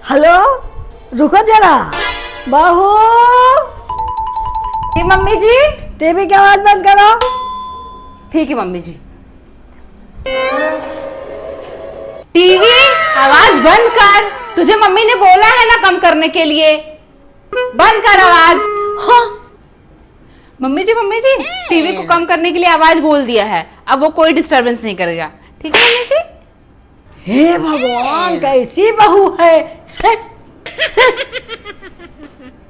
Hello, रुको जरा। बहू, जी मम्मी जी। टीवी की आवाज बंद करो। ठीक है मम्मी जी। टीवी आवाज बंद कर। तुझे मम्मी ने बोला है ना कम करने के लिए। बंद कर आवाज। हाँ। मम्मी जी टीवी को कम करने के लिए आवाज बोल दिया है। अब वो कोई डिस्टरबेंस नहीं करेगा। ठीक है मम्मी जी। हे भगवान, कैसी बहू है।